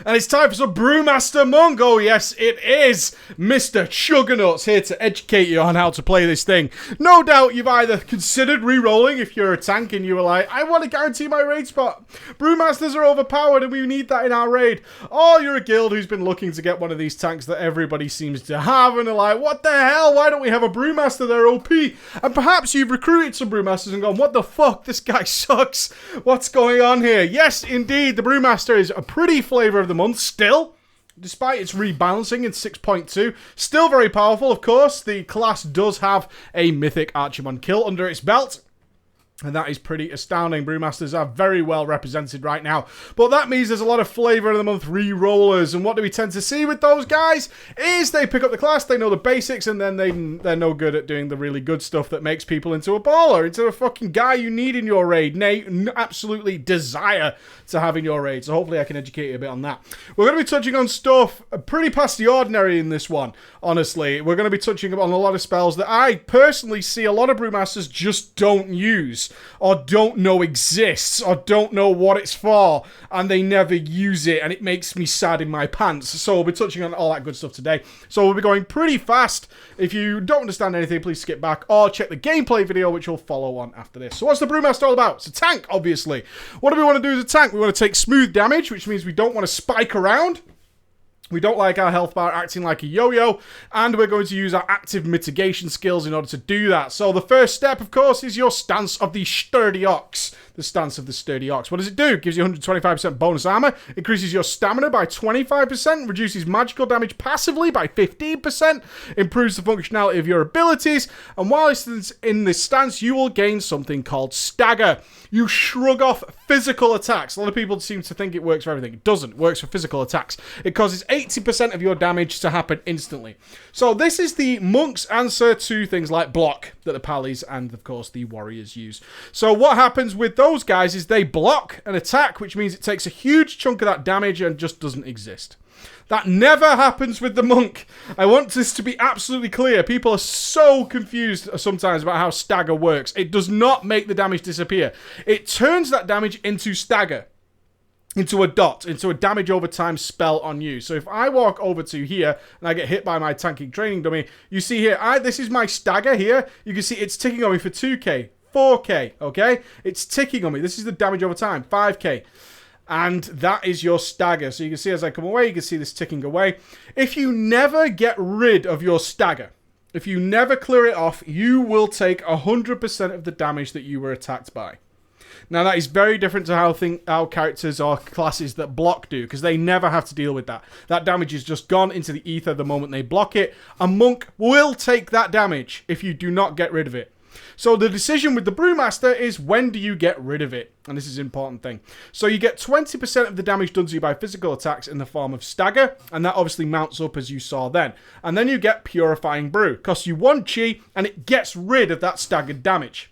And it's time for some Brewmaster Monk. Oh yes, it is Mr. Chuggernuts here to educate you on how to play this thing. No doubt you've either considered re-rolling if you're a tank and you were like, I want to guarantee my raid spot. Brewmasters are overpowered and we need that in our raid. Or you're a guild who's been looking to get one of these tanks that everybody seems to have and are like, what the hell? Why don't we have a Brewmaster? They're OP. And perhaps you've recruited some Brewmasters and gone, what the fuck? This guy sucks. What's going on here? Yes, indeed, the Brewmaster is a pretty flavour of the month still. Despite its rebalancing in 6.2, still very powerful, of course. The class does have a mythic Archimon kill under its belt. And that is pretty astounding. Brewmasters are very well represented right now. But that means there's a lot of flavour of the month re-rollers. And what do we tend to see with those guys? Is they pick up the class, they know the basics, and then they're no good at doing the really good stuff that makes people into a baller, into a fucking guy you need in your raid. Nay, absolutely desire to have in your raid. So hopefully I can educate you a bit on that. We're going to be touching on stuff pretty past the ordinary in this one, honestly. We're going to be touching on a lot of spells that I personally see a lot of Brewmasters just don't use, or don't know exists, or don't know what it's for, and they never use it, and it makes me sad in my pants. So we'll be touching on all that good stuff today. So we'll be going pretty fast. If you don't understand anything, please skip back, or check the gameplay video, which will follow on after this. So what's the Brewmaster all about? It's a tank, obviously. What do we want to do as a tank? We want to take smooth damage, which means we don't want to spike around. We don't like our health bar acting like a yo-yo, and we're going to use our active mitigation skills in order to do that. So the first step, of course, is your stance of the sturdy ox. The stance of the sturdy ox. What does it do? It gives you 125% bonus armor, increases your stamina by 25%, reduces magical damage passively by 15%, improves the functionality of your abilities, and while it's in this stance, you will gain something called stagger. You shrug off physical attacks. A lot of people seem to think it works for everything. It doesn't. It works for physical attacks. It causes 80% of your damage to happen instantly. So this is the monk's answer to things like block that the pallies and, of course, the warriors use. So what happens with those guys is they block an attack, which means it takes a huge chunk of that damage and just doesn't exist. That never happens with the monk. I want this to be absolutely clear. People are so confused sometimes about how stagger works. It does not make the damage disappear. It turns that damage into stagger, into a dot, into a damage over time spell on you. So if I walk over to here and I get hit by my tanking training dummy, you see here, this is my stagger here. You can see it's ticking on me for 2k, 4k, okay? It's ticking on me. This is the damage over time, 5k. And that is your stagger. So you can see as I come away, you can see this ticking away. If you never get rid of your stagger, if you never clear it off, you will take 100% of the damage that you were attacked by. Now that is very different to how characters or classes that block do, because they never have to deal with that. That damage is just gone into the ether the moment they block it. A monk will take that damage if you do not get rid of it. So the decision with the Brewmaster is, when do you get rid of it? And this is an important thing. So you get 20% of the damage done to you by physical attacks in the form of stagger, and that obviously mounts up as you saw then. And then you get Purifying Brew. Costs you 1 chi, and it gets rid of that staggered damage.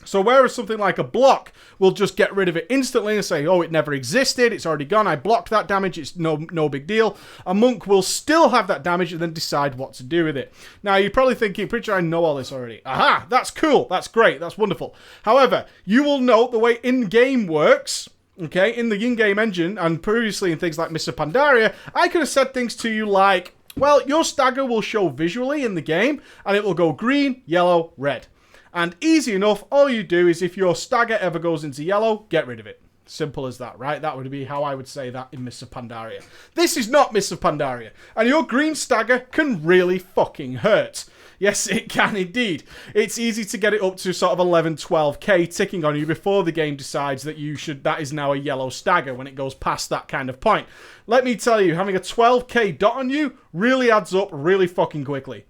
So whereas something like a block will just get rid of it instantly and say, oh, it never existed, it's already gone, I blocked that damage, it's no big deal. A monk will still have that damage and then decide what to do with it. Now, you're probably thinking, pretty sure I know all this already. Aha, that's cool, that's great, that's wonderful. However, you will note the way in-game works, okay, in the in-game engine, and previously in things like Mr. Pandaria, I could have said things to you like, well, your stagger will show visually in the game, and it will go green, yellow, red. And easy enough, all you do is if your stagger ever goes into yellow, get rid of it. Simple as that, right? That would be how I would say that in Mr. Pandaria. This is not Mr. Pandaria. And your green stagger can really fucking hurt. Yes, it can indeed. It's easy to get it up to sort of 11, 12k ticking on you before the game decides that that is now a yellow stagger when it goes past that kind of point. Let me tell you, having a 12k dot on you really adds up really fucking quickly.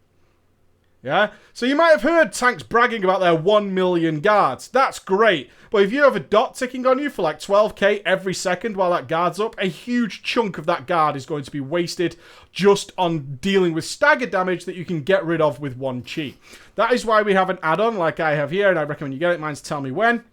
Yeah? So you might have heard tanks bragging about their 1 million guards. That's great. But if you have a dot ticking on you for like 12k every second while that guard's up, a huge chunk of that guard is going to be wasted just on dealing with stagger damage that you can get rid of with 1 chi. That is why we have an add-on like I have here, and I recommend you get it. Mine's Tell Me When.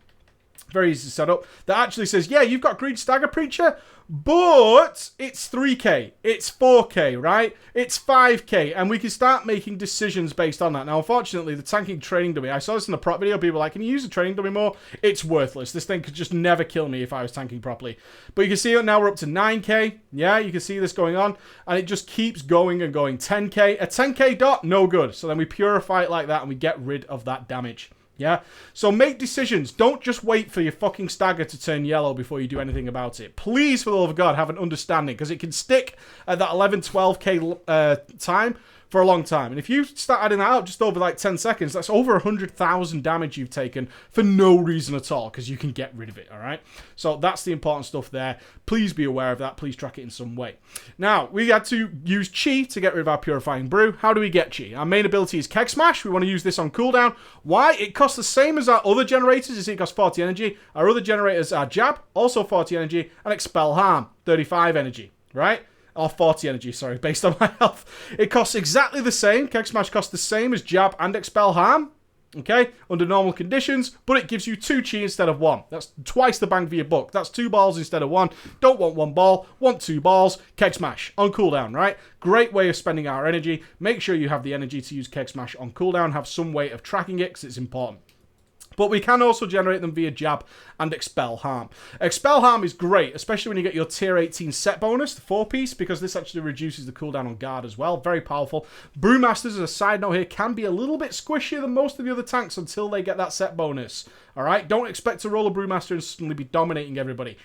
Very easy to set up. That actually says, yeah, you've got Green Stagger Preacher, but it's 3k, it's 4k, right? It's 5k, and we can start making decisions based on that. Now, unfortunately, the tanking training dummy, I saw this in the prop video, people were like, can you use the training dummy more? It's worthless. This thing could just never kill me if I was tanking properly. But you can see it now, we're up to 9k. Yeah, you can see this going on, and it just keeps going and going. 10k, a 10k dot, no good. So then we purify it like that, and we get rid of that damage. Yeah, so make decisions. Don't just wait for your fucking stagger to turn yellow before you do anything about it. Please, for the love of God, have an understanding, because it can stick at that 11, 12k time for a long time. And if you start adding that out just over like 10 seconds, that's over 100,000 damage you've taken for no reason at all, because you can get rid of it, all right? So that's the important stuff there. Please be aware of that. Please track it in some way. Now, we had to use Chi to get rid of our Purifying Brew. How do we get Chi? Our main ability is Keg Smash. We want to use this on cooldown. Why? It costs the same as our other generators. You see, it costs 40 energy. Our other generators are Jab, also 40 energy, and Expel Harm, 35 energy, right? Or 40 energy, sorry, based on my health. It costs exactly the same. Keg Smash costs the same as Jab and Expel Harm, okay, under normal conditions, but it gives you 2 Chi instead of 1. That's twice the bang for your buck. That's 2 balls instead of 1. Don't want 1 ball, want 2 balls. Keg Smash on cooldown, right? Great way of spending our energy. Make sure you have the energy to use Keg Smash on cooldown. Have some way of tracking it, because it's important. But we can also generate them via Jab and Expel Harm. Expel Harm is great, especially when you get your tier 18 set bonus, the 4-piece, because this actually reduces the cooldown on guard as well. Very powerful. Brewmasters, as a side note here, can be a little bit squishier than most of the other tanks until they get that set bonus. Alright? Don't expect to roll a Brewmaster and suddenly be dominating everybody.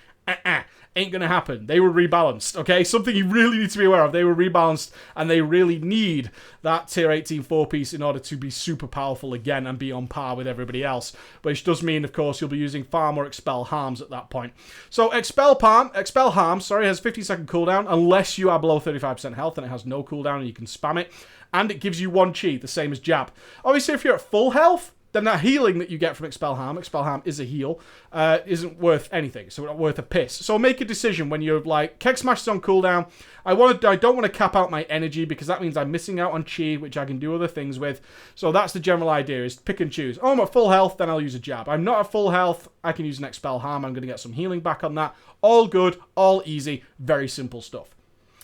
Ain't gonna happen. They were rebalanced, okay? Something you really need to be aware of. They were rebalanced, and they really need that tier 18 4-piece in order to be super powerful again and be on par with everybody else. Which does mean, of course, you'll be using far more Expel Harms at that point. So Expel Harm, has 50-second cooldown unless you are below 35% health, and it has no cooldown and you can spam it. And it gives you 1 Chi, the same as Jab. Obviously, if you're at full health, then that healing that you get from Expel Harm is a heal, isn't worth anything. So it's not worth a piss. So make a decision when you're like, Keg Smash is on cooldown. I don't want to cap out my energy, because that means I'm missing out on Chi, which I can do other things with. So that's the general idea, is pick and choose. Oh, I'm at full health, then I'll use a Jab. I'm not at full health, I can use an Expel Harm. I'm going to get some healing back on that. All good, all easy, very simple stuff.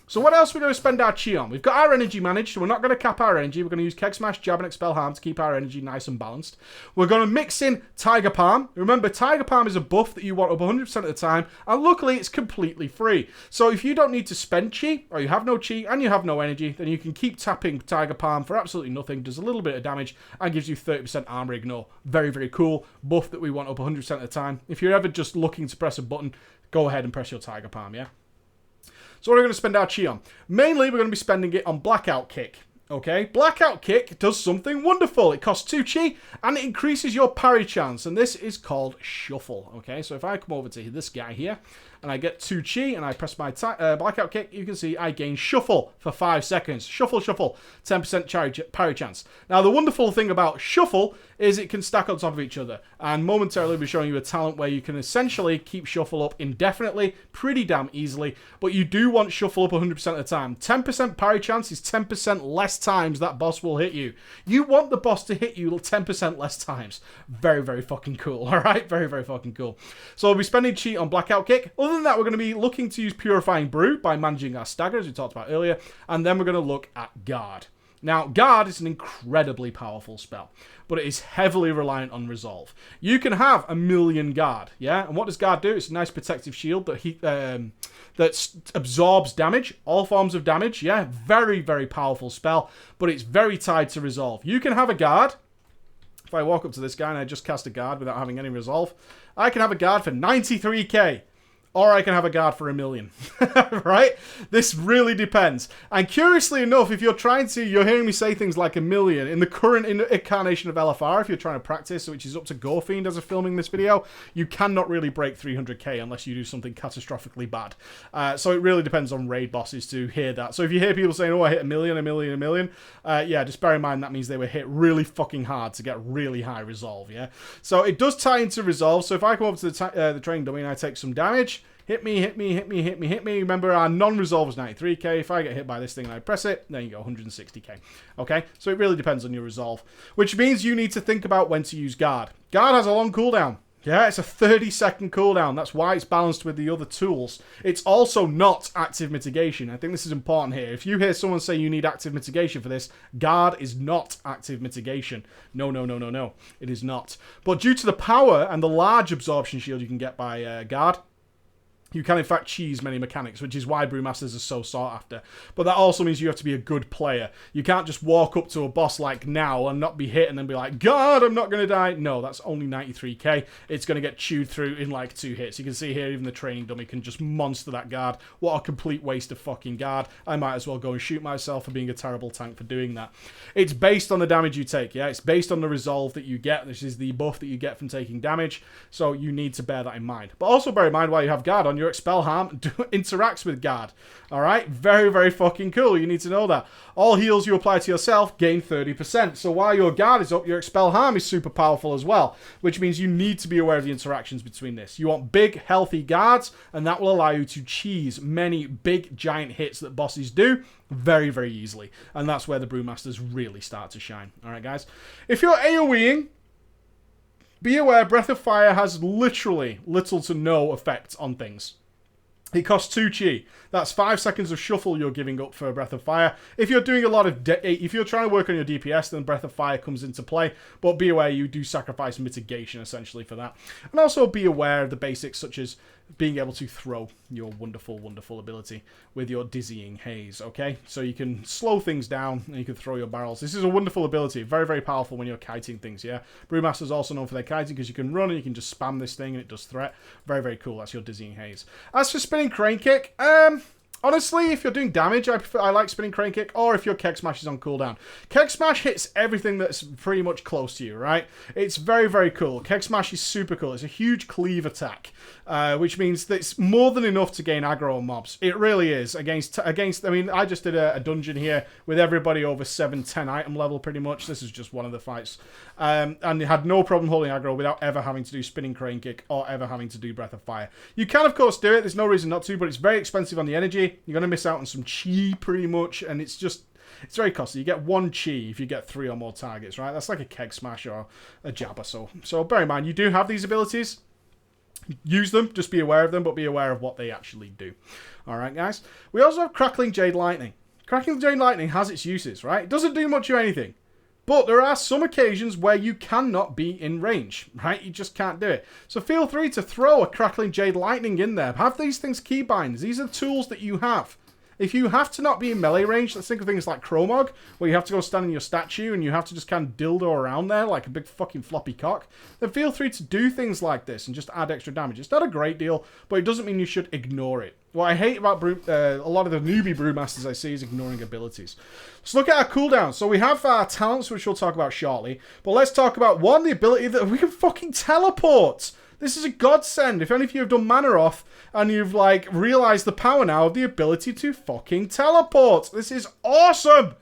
So what else are we going to spend our Chi on? We've got our energy managed, so we're not going to cap our energy. We're going to use Keg Smash, Jab, and Expel Harm to keep our energy nice and balanced. We're going to mix in Tiger Palm. Remember, Tiger Palm is a buff that you want up 100% of the time, and luckily it's completely free. So if you don't need to spend Chi, or you have no Chi, and you have no energy, then you can keep tapping Tiger Palm for absolutely nothing, does a little bit of damage, and gives you 30% armor ignore. Very, very cool buff that we want up 100% of the time. If you're ever just looking to press a button, go ahead and press your Tiger Palm, yeah? So what are we going to spend our Chi on? Mainly, we're going to be spending it on Blackout Kick. Okay? Blackout Kick does something wonderful. It costs 2 Chi, and it increases your parry chance. And this is called Shuffle. Okay? So if I come over to this guy here, and I get 2 Chi, and I press my Blackout Kick, you can see I gain Shuffle for 5 seconds. Shuffle, Shuffle. 10% parry chance. Now, the wonderful thing about Shuffle is it can stack on top of each other. And momentarily, we'll be showing you a talent where you can essentially keep Shuffle up indefinitely, pretty damn easily. But you do want Shuffle up 100% of the time. 10% parry chance is 10% less times that boss will hit you. You want the boss to hit you 10% less times. Very, very fucking cool, alright? Very, very fucking cool. So we'll be spending Chi on Blackout Kick. Other than that, we're going to be looking to use Purifying Brew by managing our stagger, as we talked about earlier. And then we're going to look at Guard. Now, Guard is an incredibly powerful spell, but it is heavily reliant on Resolve. You can have 1,000,000 Guard, yeah? And what does Guard do? It's a nice protective shield that absorbs damage, all forms of damage, yeah? Very, very powerful spell, but it's very tied to Resolve. You can have a Guard. If I walk up to this guy and I just cast a Guard without having any Resolve, I can have a Guard for 93k. Or I can have a Guard for 1,000,000. Right? This really depends. And curiously enough, if you're hearing me say things like 1,000,000 in the current incarnation of LFR, if you're trying to practice, which is up to Gorefiend as of filming this video, you cannot really break 300k unless you do something catastrophically bad. So it really depends on raid bosses to hear that. So if you hear people saying, oh, I hit 1,000,000, 1,000,000, 1,000,000, yeah, just bear in mind that means they were hit really fucking hard to get really high Resolve, yeah? So it does tie into Resolve. So if I come up to the training dummy and I take some damage, hit me, hit me, hit me, hit me, hit me. Remember, our non-resolve is 93k. If I get hit by this thing and I press it, then you go 160k. Okay? So it really depends on your resolve. Which means you need to think about when to use Guard. Guard has a long cooldown. Yeah, it's a 30-second cooldown. That's why it's balanced with the other tools. It's also not active mitigation. I think this is important here. If you hear someone say you need active mitigation for this, guard is not active mitigation. No, no, no, no, no. It is not. But due to the power and the large absorption shield you can get by guard, you can, in fact, cheese many mechanics, which is why Brewmasters are so sought after. But that also means you have to be a good player. You can't just walk up to a boss like now and not be hit and then be like, God, I'm not going to die. No, that's only 93k. It's going to get chewed through in like 2 hits. You can see here, even the training dummy can just monster that guard. What a complete waste of fucking guard. I might as well go and shoot myself for being a terrible tank for doing that. It's based on the damage you take, yeah? It's based on the resolve that you get. This is the buff that you get from taking damage. So you need to bear that in mind. But also bear in mind while you have guard on, your expel harm interacts with guard. Alright? Very, very fucking cool. You need to know that. All heals you apply to yourself gain 30%. So while your guard is up, your expel harm is super powerful as well. Which means you need to be aware of the interactions between this. You want big, healthy guards, and that will allow you to cheese many big, giant hits that bosses do very, very easily. And that's where the Brewmasters really start to shine. Alright, guys? If you're AoEing, be aware Breath of Fire has literally little to no effect on things. It costs 2 chi. That's 5 seconds of shuffle you're giving up for Breath of Fire. If you're doing a lot of... if you're trying to work on your DPS, then Breath of Fire comes into play. But be aware you do sacrifice mitigation, essentially, for that. And also be aware of the basics, such as being able to throw your wonderful, wonderful ability with your Dizzying Haze, okay? So you can slow things down and you can throw your barrels. This is a wonderful ability. Very, very powerful when you're kiting things, yeah? Brewmaster's also known for their kiting because you can run and you can just spam this thing and it does threat. Very, very cool. That's your Dizzying Haze. As for Spinning Crane Kick, honestly, if you're doing damage, I like Spinning Crane Kick, or if your Keg Smash is on cooldown. Keg Smash hits everything that's pretty much close to you, right? It's very, very cool. Keg Smash is super cool. It's a huge cleave attack, which means that it's more than enough to gain aggro on mobs. It really is. Against I mean, I just did a dungeon here with everybody over 7-10 item level, pretty much. This is just one of the fights. And it had no problem holding aggro without ever having to do Spinning Crane Kick or ever having to do Breath of Fire. You can, of course, do it. There's no reason not to, but it's very expensive on the energy. You're going to miss out on some chi, pretty much, and it's very costly. You get 1 chi if you get 3 or more targets, right? That's like a Keg Smash or a jab or so. So bear in mind, you do have these abilities. Use them, just be aware of them, but be aware of what they actually do. Alright, guys? We also have Crackling Jade Lightning. Crackling Jade Lightning has its uses, right? It doesn't do much of anything. But there are some occasions where you cannot be in range, right? You just can't do it. So feel free to throw a Crackling Jade Lightning in there. Have these things keybinds. These are tools that you have. If you have to not be in melee range, let's think of things like Chromog, where you have to go stand in your statue and you have to just kind of dildo around there like a big fucking floppy cock, then feel free to do things like this and just add extra damage. It's not a great deal, but it doesn't mean you should ignore it. What I hate about a lot of the newbie Brewmasters I see is ignoring abilities. Let's look at our cooldowns. So we have our talents, which we'll talk about shortly. But let's talk about, one, the ability that we can fucking teleport. This is a godsend. If any of you have done Mana Off and you've, like, realized the power now of the ability to fucking teleport. This is awesome.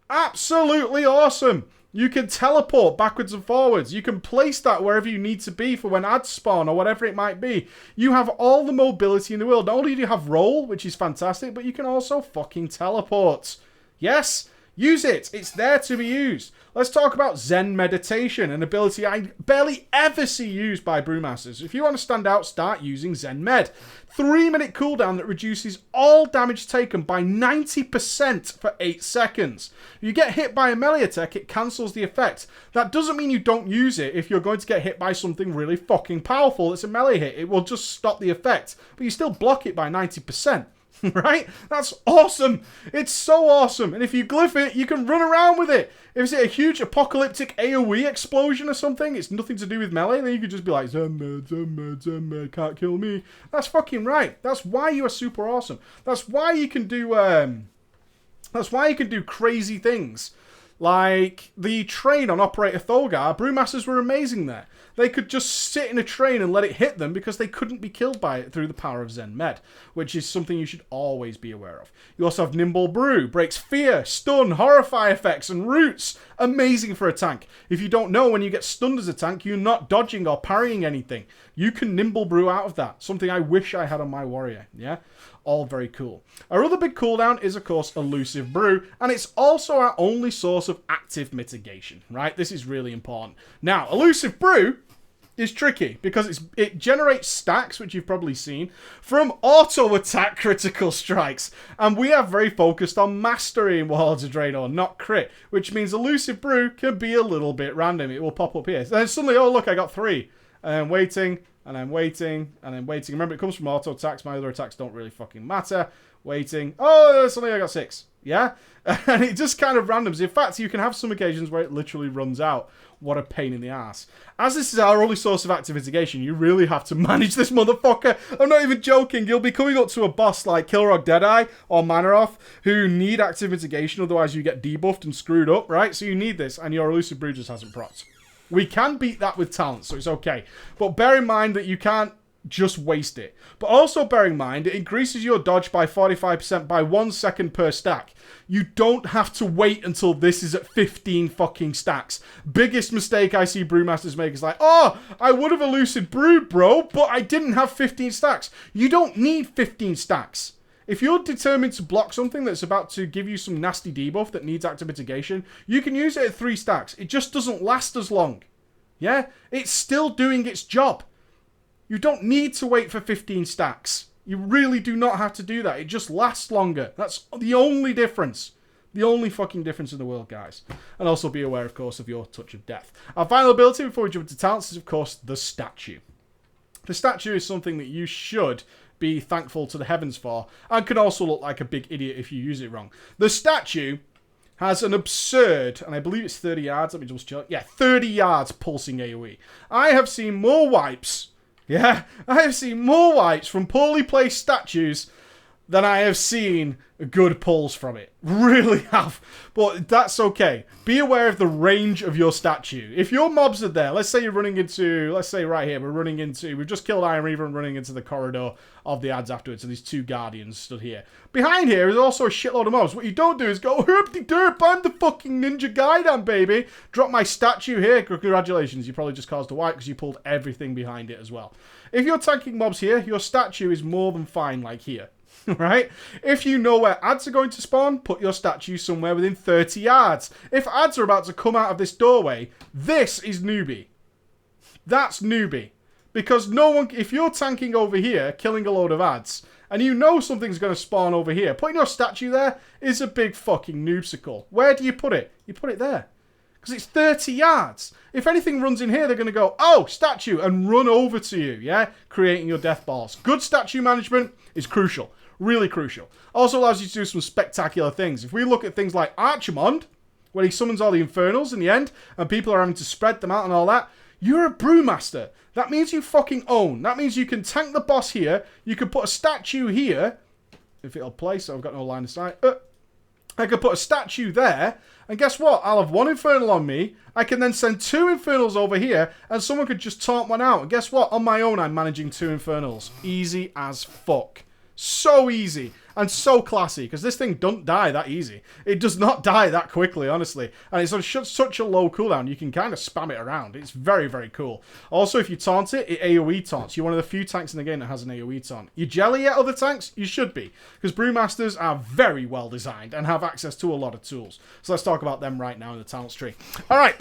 Absolutely awesome. You can teleport backwards and forwards. You can place that wherever you need to be for when ads spawn or whatever it might be. You have all the mobility in the world. Not only do you have roll, which is fantastic, but you can also fucking teleport. Yes, use it. It's there to be used. Let's talk about Zen Meditation, an ability I barely ever see used by Brewmasters. If you want to stand out, start using Zen Med. 3-minute cooldown that reduces all damage taken by 90% for 8 seconds. If you get hit by a melee attack, it cancels the effect. That doesn't mean you don't use it if you're going to get hit by something really fucking powerful that's a melee hit. It will just stop the effect, but you still block it by 90%. Right? That's awesome. It's so awesome. And if you glyph it, you can run around with it. If it's a huge apocalyptic AoE explosion or something, it's nothing to do with melee, then you could just be like, Zen Med, Zen Med, Zen Med, can't kill me. That's fucking right. That's why you are super awesome. That's why you can do crazy things. Like the train on Operator Thulgar, Brewmasters were amazing there. They could just sit in a train and let it hit them because they couldn't be killed by it through the power of Zen Med, which is something you should always be aware of. You also have Nimble Brew, breaks fear, stun, horrify effects, and roots. Amazing for a tank. If you don't know, when you get stunned as a tank, you're not dodging or parrying anything. You can Nimble Brew out of that. Something I wish I had on my warrior, yeah? All very cool. Our other big cooldown is, of course, Elusive Brew, and it's also our only source of active mitigation, right? This is really important. Now, Elusive Brew is tricky because it generates stacks, which you've probably seen, from auto-attack critical strikes. And we are very focused on mastery in Warlords of Draenor, not crit, which means Elusive Brew can be a little bit random. It will pop up here. Then suddenly, oh, look, I got 3. And I'm waiting, and I'm waiting, and I'm waiting. Remember, it comes from auto-attacks. My other attacks don't really fucking matter. Waiting. Oh, suddenly I got 6. Yeah? And it just kind of randoms. In fact, you can have some occasions where it literally runs out. What a pain in the ass. As this is our only source of active mitigation, you really have to manage this motherfucker. I'm not even joking. You'll be coming up to a boss like Kilrog Deadeye or Manaroth who need active mitigation, otherwise you get debuffed and screwed up, right? So you need this, and your Elusive Brew just hasn't procced. We can beat that with talent, so it's okay. But bear in mind that you can't just waste it. But also bear in mind, it increases your dodge by 45% by 1 second per stack. You don't have to wait until this is at 15 fucking stacks. Biggest mistake I see Brewmasters make is like, oh, I would have Elusive Brewed, bro, but I didn't have 15 stacks. You don't need 15 stacks. If you're determined to block something that's about to give you some nasty debuff that needs active mitigation, you can use it at 3 stacks. It just doesn't last as long. Yeah? It's still doing its job. You don't need to wait for 15 stacks. You really do not have to do that. It just lasts longer. That's the only difference. The only fucking difference in the world, guys. And also be aware, of course, of your Touch of Death. Our final ability before we jump into talents is, of course, the statue. The statue is something that you should be thankful to the heavens for, and can also look like a big idiot if you use it wrong. The statue has an absurd, and I believe it's 30 yards. Let me just check. Yeah, 30 yards pulsing AoE. I have seen more wipes. Yeah, I have seen more wipes from poorly placed statues than I have seen good pulls from it. Really have. But that's okay. Be aware of the range of your statue. If your mobs are there, let's say you're running into, let's say right here, we've just killed Iron Reaver and running into the corridor of the ads afterwards, and these 2 guardians stood here. Behind here is also a shitload of mobs. What you don't do is go, herp-de-derp, I'm the fucking Ninja Gaiden, baby. Drop my statue here. Congratulations, you probably just caused a wipe because you pulled everything behind it as well. If you're tanking mobs here, your statue is more than fine, like here. Right? If you know where ads are going to spawn, put your statue somewhere within 30 yards. If ads are about to come out of this doorway, this is newbie. That's newbie. Because no one, if you're tanking over here, killing a load of ads, and you know something's going to spawn over here, putting your statue there is a big fucking noobsicle. Where do you put it? You put it there. Because it's 30 yards. If anything runs in here, they're going to go, oh, statue, and run over to you, yeah? Creating your death balls. Good statue management is crucial. Really crucial. Also allows you to do some spectacular things. If we look at things like Archimond, where he summons all the Infernals in the end, and people are having to spread them out and all that, you're a Brewmaster. That means you fucking own. That means you can tank the boss here. You can put a statue here. If it'll play, so I've got no line of sight. I could put a statue there, and guess what? I'll have 1 Infernal on me. I can then send 2 Infernals over here, and someone could just taunt one out. And guess what? On my own, I'm managing 2 Infernals. Easy as fuck. So easy and so classy, because this thing don't die that easy. It does not die that quickly, honestly. And it's on such a low cooldown, you can kind of spam it around. It's very, very cool. Also, if you taunt it, it AoE taunts. You're one of the few tanks in the game that has an AoE taunt. You jelly at other tanks? You should be, because Brewmasters are very well designed and have access to a lot of tools. So let's talk about them right now in the talents tree. All right.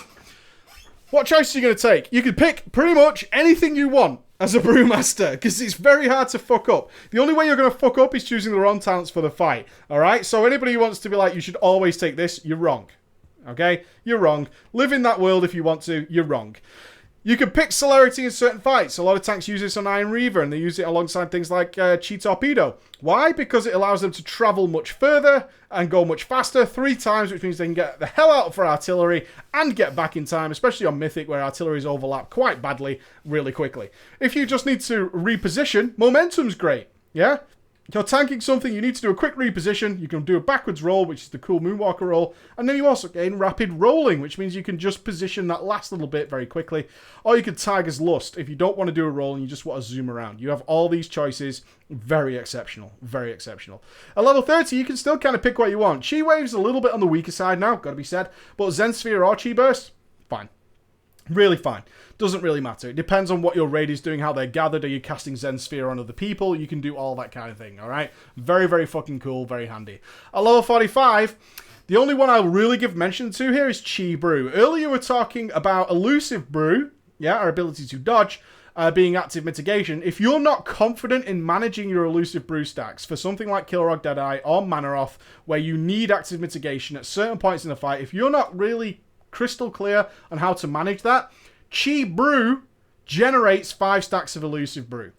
What choice are you going to take? You can pick pretty much anything you want as a Brewmaster, because it's very hard to fuck up. The only way you're going to fuck up is choosing the wrong talents for the fight, alright? So anybody who wants to be like, you should always take this, you're wrong. Okay? You're wrong. Live in that world if you want to, you're wrong. You can pick Celerity in certain fights. A lot of tanks use this on Iron Reaver, and they use it alongside things like Chi Torpedo. Why? Because it allows them to travel much further and go much faster 3 times, which means they can get the hell out for artillery and get back in time, especially on Mythic, where artilleries overlap quite badly really quickly. If you just need to reposition, Momentum's great, yeah? If you're tanking something, you need to do a quick reposition. You can do a backwards roll, which is the cool Moonwalker roll. And then you also gain rapid rolling, which means you can just position that last little bit very quickly. Or you can Tiger's Lust if you don't want to do a roll and you just want to zoom around. You have all these choices. Very exceptional. Very exceptional. At level 30, you can still kind of pick what you want. Chi Wave's a little bit on the weaker side now, got to be said. But Zen Sphere or Chi Burst, fine. Really fine. Doesn't really matter. It depends on what your raid is doing, how they're gathered. Are you casting Zen Sphere on other people? You can do all that kind of thing, alright? Very, very fucking cool. Very handy. At level 45, the only one I'll really give mention to here is Chi Brew. Earlier we were talking about Elusive Brew, yeah, our ability to dodge, being active mitigation. If you're not confident in managing your elusive brew stacks for something like Kilrog Deadeye or Manaroth, where you need active mitigation at certain points in the fight, if you're not really crystal clear on how to manage that, Chi Brew generates 5 stacks of elusive brew.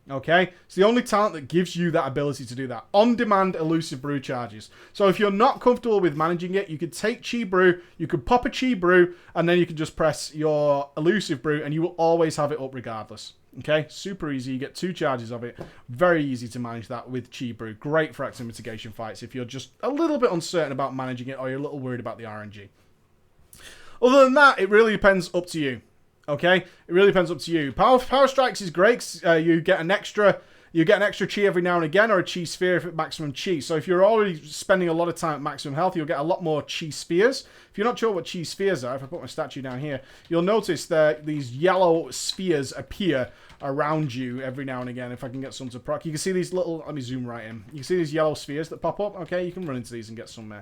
Okay? It's the only talent that gives you that ability to do that. On-demand elusive brew charges. So if you're not comfortable with managing it, you could take Chi Brew, you could pop a Chi Brew, and then you can just press your elusive brew, and you will always have it up regardless. Okay? Super easy. You get 2 charges of it. Very easy to manage that with Chi Brew. Great for active mitigation fights if you're just a little bit uncertain about managing it or you're a little worried about the RNG. Other than that, it really depends up to you. Okay, it really depends up to you. Power Strikes is great. You get an extra chi every now and again, or a chi sphere if at maximum chi. So if you're already spending a lot of time at maximum health, you'll get a lot more chi spheres. If you're not sure what chi spheres are, if I put my statue down here, you'll notice that these yellow spheres appear around you every now and again. If I can get some to proc, you can see these little. Let me zoom right in. You can see these yellow spheres that pop up. Okay, you can run into these and get some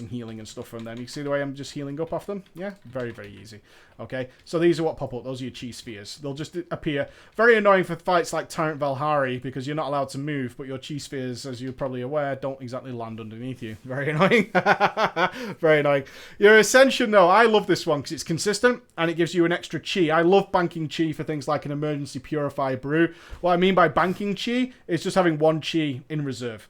healing and stuff from them. You can see the way I'm just healing up off them. Yeah, very, very easy. Okay, so these are what pop up. Those are your chi spheres. They'll just appear. Very annoying for fights like Tyrant Valhari because you're not allowed to move, but your chi spheres, as you're probably aware, don't exactly land underneath you. Very annoying. Very annoying. Your Ascension, though, I love this one because it's consistent and it gives you an extra chi. I love banking chi for things like an emergency Purify brew. What I mean by banking chi is just having 1 chi in reserve.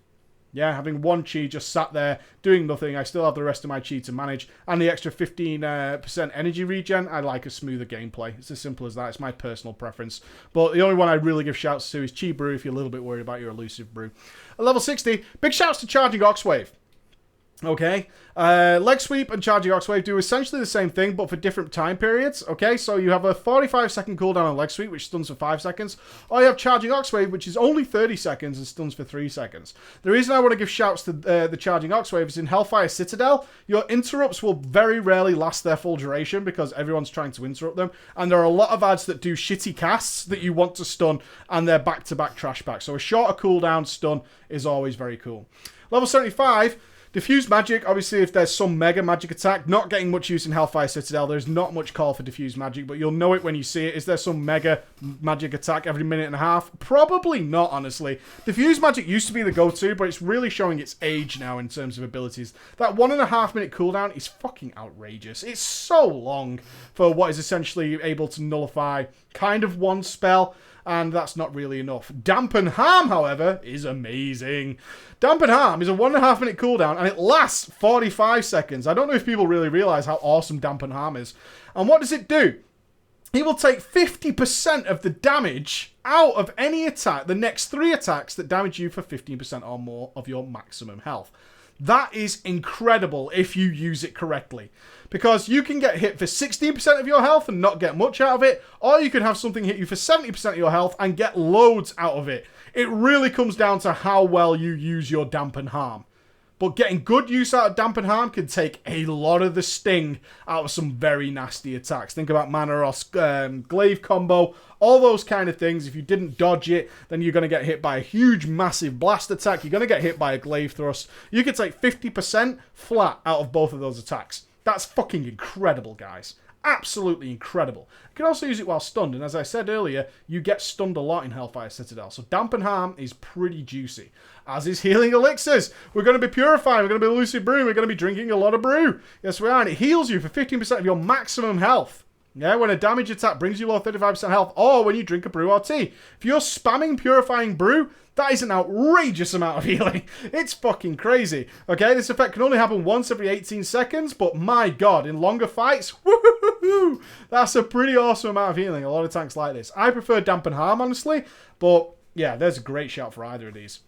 Yeah, having 1 chi just sat there doing nothing. I still have the rest of my chi to manage. And the extra 15% energy regen, I like a smoother gameplay. It's as simple as that. It's my personal preference. But the only one I really give shouts to is Chi Brew if you're a little bit worried about your elusive brew. At level 60, big shouts to Charging Oxwave. Okay, Leg Sweep and Charging Oxwave do essentially the same thing, but for different time periods. Okay, so you have a 45-second cooldown on Leg Sweep, which stuns for 5 seconds, or you have Charging Oxwave, which is only 30 seconds and stuns for 3 seconds. The reason I want to give shouts to the Charging Oxwave is in Hellfire Citadel, your interrupts will very rarely last their full duration because everyone's trying to interrupt them, and there are a lot of ads that do shitty casts that you want to stun, and they're back-to-back trash packs. So a shorter cooldown stun is always very cool. Level 75... Diffuse Magic, obviously if there's some mega magic attack, not getting much use in Hellfire Citadel, there's not much call for Diffuse Magic, but you'll know it when you see it. Is there some mega magic attack every minute and a half? Probably not, honestly. Diffuse Magic used to be the go-to, but it's really showing its age now in terms of abilities. That 1.5 minute cooldown is fucking outrageous. It's so long for what is essentially able to nullify kind of one spell, and that's not really enough. Dampen Harm, however, is amazing. Dampen Harm is a 1.5 minute cooldown, and it lasts 45 seconds. I don't know if people really realize how awesome Dampen Harm is. And what does it do? It will take 50% of the damage out of any attack, the next 3 attacks that damage you for 15% or more of your maximum health. That is incredible if you use it correctly. Because you can get hit for 16% of your health and not get much out of it, or you can have something hit you for 70% of your health and get loads out of it. It really comes down to how well you use your Dampen Harm. But getting good use out of Dampen Harm can take a lot of the sting out of some very nasty attacks. Think about Manaroth's Glaive combo, all those kind of things. If you didn't dodge it, then you're going to get hit by a huge, massive blast attack. You're going to get hit by a Glaive thrust. You could take 50% flat out of both of those attacks. That's fucking incredible, guys. Absolutely incredible. You can also use it while stunned, and as I said earlier, you get stunned a lot in Hellfire Citadel. So Dampen Harm is pretty juicy. As is Healing Elixirs. We're going to be Purifying, we're going to be Lucid Brewing, we're going to be drinking a lot of brew. Yes, we are, and it heals you for 15% of your maximum health. Yeah, when a damage attack brings you low 35% health, or when you drink a brew or tea. If you're spamming Purifying Brew, that is an outrageous amount of healing. It's fucking crazy. Okay, this effect can only happen once every 18 seconds, but my god, in longer fights, woohoo, that's a pretty awesome amount of healing. A lot of tanks like this. I prefer Dampen Harm, honestly, but yeah, there's a great shout for either of these.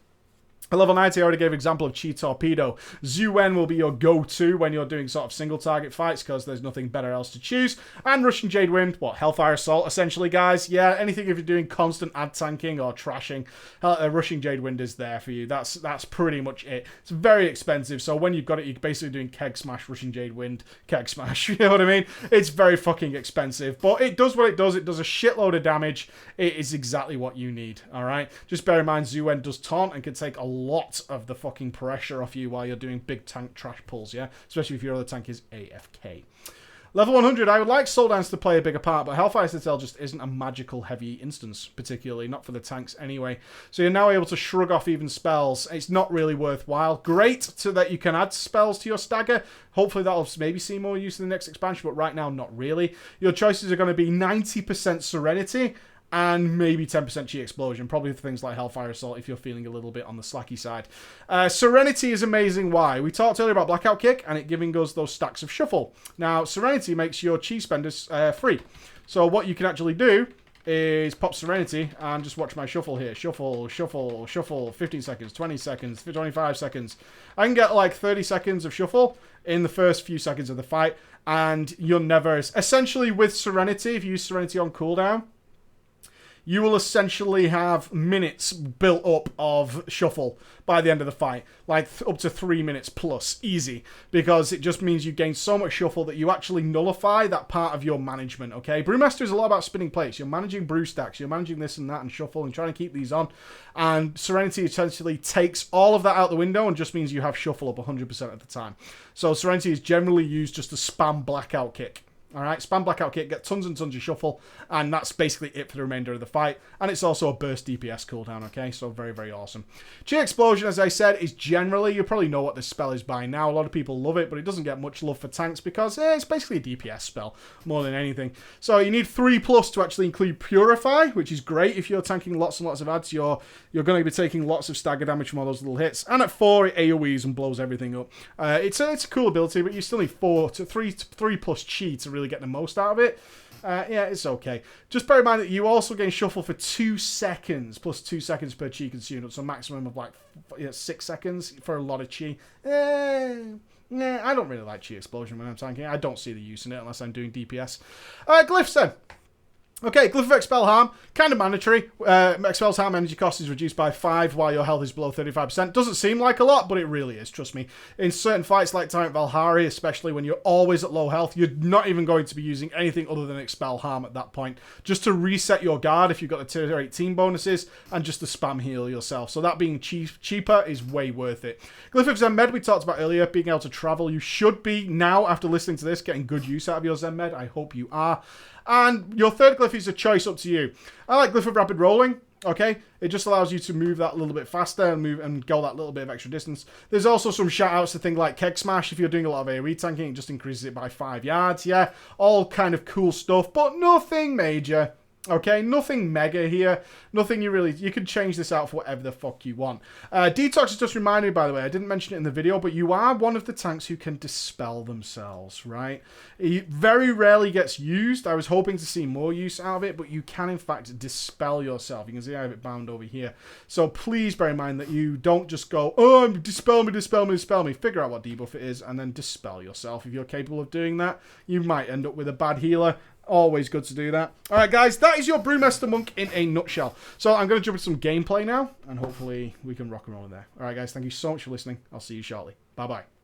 At level 90, I already gave an example of Chi Torpedo. Zuen will be your go-to when you're doing sort of single-target fights because there's nothing better else to choose. And Rushing Jade Wind, what, Hellfire Assault, essentially, guys? Yeah, anything if you're doing constant ad tanking or trashing, Rushing Jade Wind is there for you. That's pretty much it. It's very expensive, so when you've got it, you're basically doing Keg Smash, Rushing Jade Wind, Keg Smash. You know what I mean? It's very fucking expensive, but it does what it does. It does a shitload of damage. It is exactly what you need, all right? Just bear in mind, Zuen does taunt and can take a lot of the fucking pressure off you while you're doing big tank trash pulls, yeah? Especially if your other tank is AFK. Level 100, I would like soul dance to play a bigger part, but Hellfire Citadel just isn't a magical heavy instance, particularly, not for the tanks anyway. So you're now able to shrug off even spells. It's not really worthwhile. Great so that you can add spells to your stagger. Hopefully that'll maybe see more use in the next expansion, but right now, not really. Your choices are going to be 90% Serenity, and maybe 10% Chi Explosion. Probably for things like Hellfire Assault if you're feeling a little bit on the slacky side. Serenity is amazing. Why? We talked earlier about Blackout Kick and it giving us those stacks of shuffle. Now, Serenity makes your Chi spenders free. So what you can actually do is pop Serenity and just watch my shuffle here. Shuffle, shuffle, shuffle. 15 seconds, 20 seconds, 25 seconds. I can get like 30 seconds of shuffle in the first few seconds of the fight. And you'll never... Essentially with Serenity, if you use Serenity on cooldown, you will essentially have minutes built up of shuffle by the end of the fight. Like up to 3 minutes plus, easy. Because it just means you gain so much shuffle that you actually nullify that part of your management, okay? Brewmaster is a lot about spinning plates. You're managing brew stacks. You're managing this and that and shuffle and trying to keep these on. And Serenity essentially takes all of that out the window and just means you have shuffle up 100% of the time. So Serenity is generally used just to spam Blackout Kick. Alright, spam Blackout Kick, get tons and tons of shuffle, and that's basically it for the remainder of the fight. And it's also a burst DPS cooldown, okay? So very, very awesome. Chi Explosion, as I said, is generally, you probably know what this spell is by now. A lot of people love it, but it doesn't get much love for tanks because it's basically a DPS spell more than anything. So you need 3+ to actually include Purify, which is great if you're tanking lots and lots of adds. You're going to be taking lots of stagger damage from all those little hits. And at 4, it AoEs and blows everything up. It's a cool ability, but you still need 3+ Chi to really get the most out of it. Yeah, it's okay. Just bear in mind that you also gain shuffle for 2 seconds, plus 2 seconds per Chi consumed. So a maximum of like 6 seconds for a lot of Chi. I don't really like Chi Explosion when I'm tanking. I don't see the use in it unless I'm doing DPS. Glyphs then. Okay, Glyph of Expel Harm, kind of mandatory. Expel's harm energy cost is reduced by 5 while your health is below 35%. Doesn't seem like a lot, but it really is, trust me. In certain fights like Tyrant Valhari, especially when you're always at low health, you're not even going to be using anything other than Expel Harm at that point. Just to reset your guard if you've got the tier 18 bonuses, and just to spam heal yourself. So that being cheaper is way worth it. Glyph of Zen Med, we talked about earlier, being able to travel. You should be, now after listening to this, getting good use out of your Zen Med. I hope you are. And your third glyph is a choice up to you. I like Glyph of Rapid Rolling. Okay, it just allows you to move that little bit faster and move and go that little bit of extra distance. There's also some shout outs to things like Keg Smash. If you're doing a lot of AoE tanking, it just increases it by 5 yards. Yeah, all kind of cool stuff, but nothing major. Okay, nothing mega here. Nothing you can change this out for whatever the fuck you want. Detox has just reminded me, by the way, I didn't mention it in the video, but you are one of the tanks who can dispel themselves, right? It very rarely gets used. I was hoping to see more use out of it, but you can, in fact, dispel yourself. You can see I have it bound over here. So please bear in mind that you don't just go, oh, dispel me, dispel me, dispel me. Figure out what debuff it is, and then dispel yourself. If you're capable of doing that, you might end up with a bad healer. Always good to do that. Alright guys, that is your Brewmaster Monk in a nutshell. So I'm going to jump into some gameplay now, and hopefully we can rock and roll in there. Alright guys, thank you so much for listening. I'll see you shortly. Bye bye.